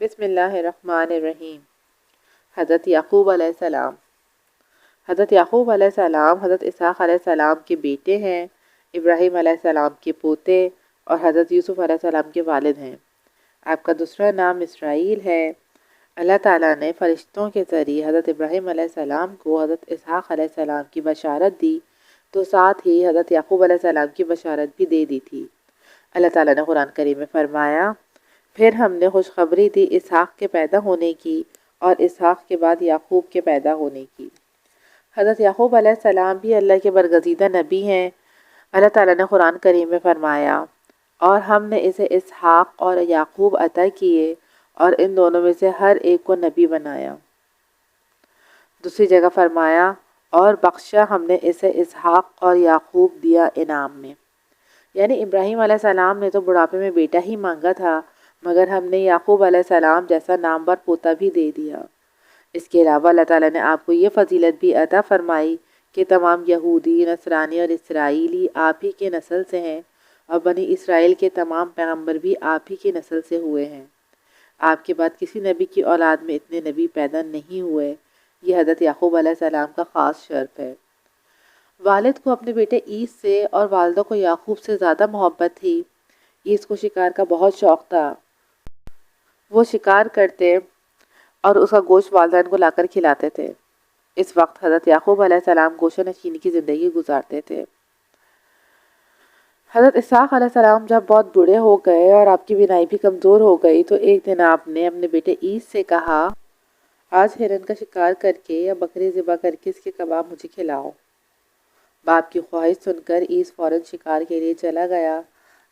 بسم اللہ الرحمن الرحیم۔ حضرت یعقوب علیہ السلام۔ حضرت یعقوب علیہ السلام حضرت اسحاق علیہ السلام کے بیٹے ہیں، ابراہیم علیہ السلام کے پوتے اور حضرت یوسف علیہ السلام کے والد ہیں۔ آپ کا دوسرا نام اسرائیل ہے۔ اللہ تعالیٰ نے فرشتوں کے ذریعے حضرت ابراہیم علیہ السلام کو حضرت اسحاق علیہ السلام کی بشارت دی تو ساتھ ہی حضرت یعقوب علیہ السلام کی بشارت بھی دے دی تھی۔ اللہ تعالیٰ نے قرآن کریم میں فرمایا، پھر ہم نے خوشخبری دی اسحاق کے پیدا ہونے کی اور اسحاق کے بعد یعقوب کے پیدا ہونے کی۔ حضرت یعقوب علیہ السلام بھی اللہ کے برگزیدہ نبی ہیں۔ اللہ تعالیٰ نے قرآن کریم میں فرمایا، اور ہم نے اسے اسحاق اور یعقوب عطا کیے اور ان دونوں میں سے ہر ایک کو نبی بنایا۔ دوسری جگہ فرمایا، اور بخشا ہم نے اسے اسحاق اور یعقوب دیا انعام میں۔ یعنی ابراہیم علیہ السلام نے تو بڑھاپے میں بیٹا ہی مانگا تھا، مگر ہم نے یعقوب علیہ السلام جیسا نامور پوتا بھی دے دیا۔ اس کے علاوہ اللہ تعالیٰ نے آپ کو یہ فضیلت بھی عطا فرمائی کہ تمام یہودی، نصرانی اور اسرائیلی آپ ہی کے نسل سے ہیں، اور بنی اسرائیل کے تمام پیغمبر بھی آپ ہی کی نسل سے ہوئے ہیں۔ آپ کے بعد کسی نبی کی اولاد میں اتنے نبی پیدا نہیں ہوئے۔ یہ حضرت یعقوب علیہ السلام کا خاص شرف ہے۔ والد کو اپنے بیٹے عیس سے اور والدہ کو یعقوب سے زیادہ محبت تھی۔ عیس کو شکار کا بہت شوق تھا۔ وہ شکار کرتے اور اس کا گوشت والدین کو لا کر کھلاتے تھے۔ اس وقت حضرت یعقوب علیہ السلام گوشہ نشینی کی زندگی گزارتے تھے۔ حضرت اسحاق علیہ السلام جب بہت بوڑھے ہو گئے اور آپ کی بینائی بھی کمزور ہو گئی تو ایک دن آپ نے اپنے بیٹے عیس سے کہا، آج ہرن کا شکار کر کے یا بکری ذبح کر کے اس کے کباب مجھے کھلاؤ۔ باپ کی خواہش سن کر عیس فوراً شکار کے لیے چلا گیا۔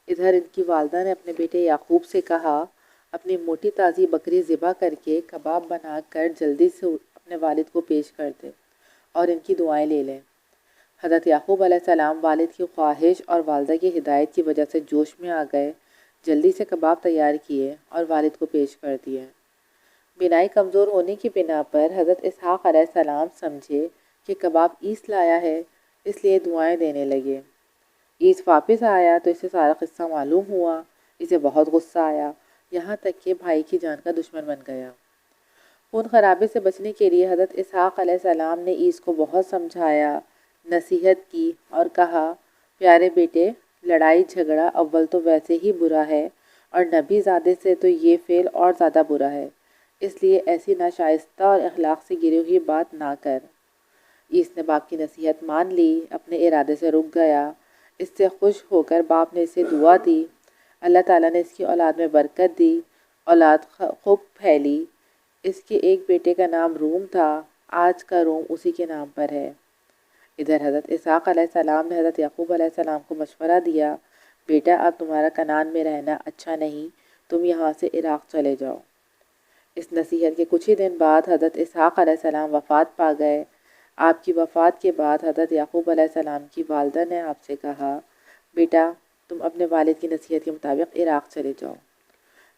ادھر ان کی والدہ نے اپنے بیٹے یعقوب سے کہا، اپنی موٹی تازی بکری ذبح کر کے کباب بنا کر جلدی سے اپنے والد کو پیش کر دے اور ان کی دعائیں لے لیں۔ حضرت یعقوب علیہ السلام والد کی خواہش اور والدہ کی ہدایت کی وجہ سے جوش میں آ گئے، جلدی سے کباب تیار کیے اور والد کو پیش کر دیے۔ بینائی کمزور ہونے کی بنا پر حضرت اسحاق علیہ السلام سمجھے کہ کباب عیس لایا ہے، اس لیے دعائیں دینے لگے۔ عیس واپس آیا تو اسے سارا قصہ معلوم ہوا۔ اسے بہت غصہ آیا، یہاں تک کہ بھائی کی جان کا دشمن بن گیا۔ خون خرابے سے بچنے کے لیے حضرت اسحاق علیہ السلام نے عیس کو بہت سمجھایا، نصیحت کی اور کہا، پیارے بیٹے، لڑائی جھگڑا اول تو ویسے ہی برا ہے اور نبی زادے سے تو یہ فعل اور زیادہ برا ہے، اس لیے ایسی ناشائستہ اور اخلاق سے گری ہوئی بات نہ کر۔ عیس نے باپ کی نصیحت مان لی، اپنے ارادے سے رک گیا۔ اس سے خوش ہو کر باپ نے اسے دعا دی۔ اللہ تعالیٰ نے اس کی اولاد میں برکت دی، اولاد خوب پھیلی۔ اس کے ایک بیٹے کا نام روم تھا، آج کا روم اسی کے نام پر ہے۔ ادھر حضرت اسحاق علیہ السلام نے حضرت یعقوب علیہ السلام کو مشورہ دیا، بیٹا اب تمہارا کنعان میں رہنا اچھا نہیں، تم یہاں سے عراق چلے جاؤ۔ اس نصیحت کے کچھ ہی دن بعد حضرت اسحاق علیہ السلام وفات پا گئے۔ آپ کی وفات کے بعد حضرت یعقوب علیہ السلام کی والدہ نے آپ سے کہا، بیٹا تم اپنے والد کی نصیحت کے مطابق عراق چلے جاؤ۔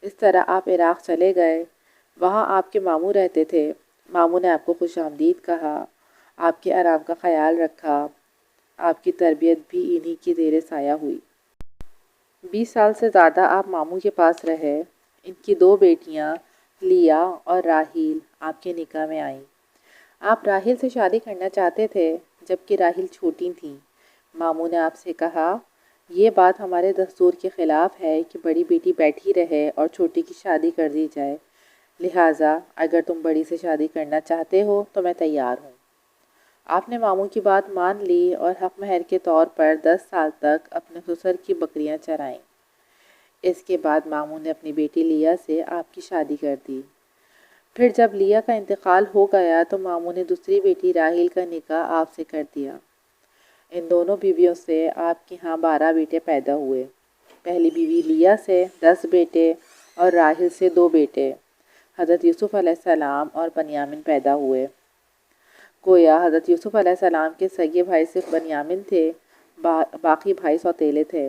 اس طرح آپ عراق چلے گئے۔ وہاں آپ کے ماموں رہتے تھے۔ ماموں نے آپ کو خوش آمدید کہا، آپ کے آرام کا خیال رکھا۔ آپ کی تربیت بھی انہی کی زیر سایہ ہوئی۔ 20 سال سے زیادہ آپ ماموں کے پاس رہے۔ ان کی 2 بیٹیاں لیا اور راحیل آپ کے نکاح میں آئیں۔ آپ راحیل سے شادی کرنا چاہتے تھے، جبکہ راحیل چھوٹی تھیں۔ ماموں نے آپ سے کہا، یہ بات ہمارے دستور کے خلاف ہے کہ بڑی بیٹی بیٹھی رہے اور چھوٹی کی شادی کر دی جائے، لہٰذا اگر تم بڑی سے شادی کرنا چاہتے ہو تو میں تیار ہوں۔ آپ نے ماموں کی بات مان لی اور حق مہر کے طور پر 10 سال تک اپنے سسر کی بکریاں چرائیں۔ اس کے بعد ماموں نے اپنی بیٹی لیا سے آپ کی شادی کر دی۔ پھر جب لیا کا انتقال ہو گیا تو ماموں نے دوسری بیٹی راحیل کا نکاح آپ سے کر دیا۔ ان دونوں بیویوں سے آپ کے ہاں 12 بیٹے پیدا ہوئے۔ پہلی بیوی لیا سے 10 بیٹے اور راحیل سے 2 بیٹے، حضرت یوسف علیہ السلام اور بنیامین پیدا ہوئے۔ گویا حضرت یوسف علیہ السلام کے سگے بھائی صرف بنیامین تھے، باقی بھائی سوتیلے تھے۔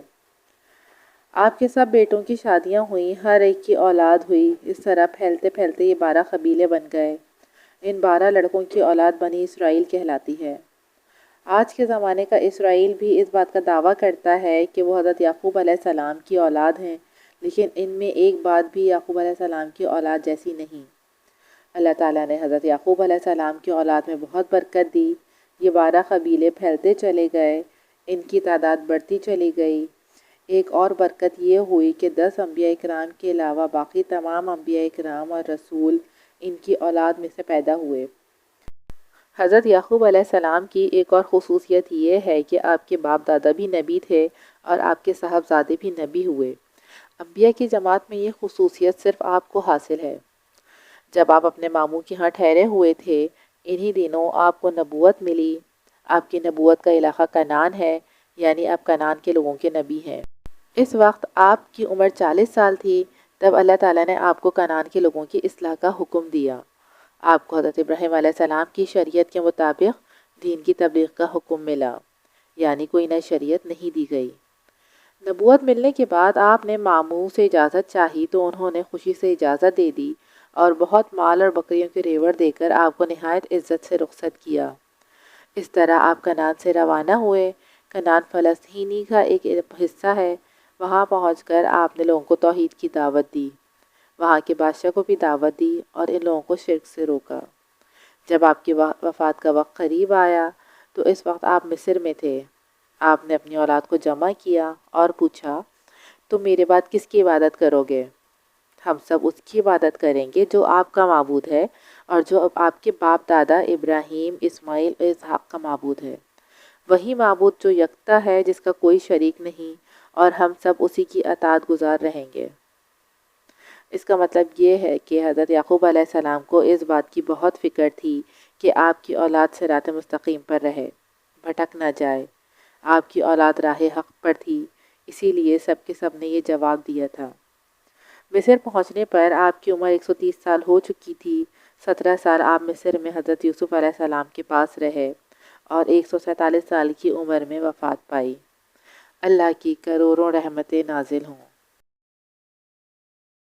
آپ کے سب بیٹوں کی شادیاں ہوئیں، ہر ایک کی اولاد ہوئی۔ اس طرح پھیلتے پھیلتے یہ 12 قبیلے بن گئے۔ ان 12 لڑکوں کی اولاد بنی اسرائیل کہلاتی ہے۔ آج کے زمانے کا اسرائیل بھی اس بات کا دعویٰ کرتا ہے کہ وہ حضرت یعقوب علیہ السلام کی اولاد ہیں، لیکن ان میں ایک بات بھی یعقوب علیہ السلام کی اولاد جیسی نہیں۔ اللہ تعالیٰ نے حضرت یعقوب علیہ السلام کی اولاد میں بہت برکت دی۔ یہ 12 قبیلے پھیلتے چلے گئے، ان کی تعداد بڑھتی چلی گئی۔ ایک اور برکت یہ ہوئی کہ 10 انبیاء اکرام کے علاوہ باقی تمام انبیاء اکرام اور رسول ان کی اولاد میں سے پیدا ہوئے۔ حضرت یعقوب علیہ السلام کی ایک اور خصوصیت یہ ہے کہ آپ کے باپ دادا بھی نبی تھے اور آپ کے صاحبزادے بھی نبی ہوئے۔ انبیاء کی جماعت میں یہ خصوصیت صرف آپ کو حاصل ہے۔ جب آپ اپنے ماموں کے ہاں ٹھہرے ہوئے تھے، انہی دنوں آپ کو نبوت ملی۔ آپ کی نبوت کا علاقہ کنعان ہے، یعنی آپ کنعان کے لوگوں کے نبی ہیں۔ اس وقت آپ کی عمر 40 سال تھی، تب اللہ تعالیٰ نے آپ کو کنعان کے لوگوں کی اصلاح کا حکم دیا۔ آپ کو حضرت ابراہیم علیہ السلام کی شریعت کے مطابق دین کی تبلیغ کا حکم ملا، یعنی کوئی نئی شریعت نہیں دی گئی۔ نبوت ملنے کے بعد آپ نے ماموں سے اجازت چاہی تو انہوں نے خوشی سے اجازت دے دی اور بہت مال اور بکریوں کے ریوڑ دے کر آپ کو نہایت عزت سے رخصت کیا۔ اس طرح آپ کنعان سے روانہ ہوئے۔ کنعان فلسطینی کا ایک حصہ ہے۔ وہاں پہنچ کر آپ نے لوگوں کو توحید کی دعوت دی، وہاں کے بادشاہ کو بھی دعوت دی اور ان لوگوں کو شرک سے روکا۔ جب آپ کی وفات کا وقت قریب آیا تو اس وقت آپ مصر میں تھے۔ آپ نے اپنی اولاد کو جمع کیا اور پوچھا، تم میرے بعد کس کی عبادت کرو گے؟ ہم سب اس کی عبادت کریں گے جو آپ کا معبود ہے اور جو آپ کے باپ دادا ابراہیم، اسماعیل اور اسحاق کا معبود ہے، وہی معبود جو یکتا ہے، جس کا کوئی شریک نہیں، اور ہم سب اسی کی اطاعت گزار رہیں گے۔ اس کا مطلب یہ ہے کہ حضرت یعقوب علیہ السلام کو اس بات کی بہت فکر تھی کہ آپ کی اولاد صراط مستقیم پر رہے، بھٹک نہ جائے۔ آپ کی اولاد راہ حق پر تھی، اسی لیے سب کے سب نے یہ جواب دیا تھا۔ مصر پہنچنے پر آپ کی عمر 130 سال ہو چکی تھی۔ 17 سال آپ مصر میں حضرت یوسف علیہ السلام کے پاس رہے اور 147 سال کی عمر میں وفات پائی۔ اللہ کی کروڑوں رحمتیں نازل ہوں۔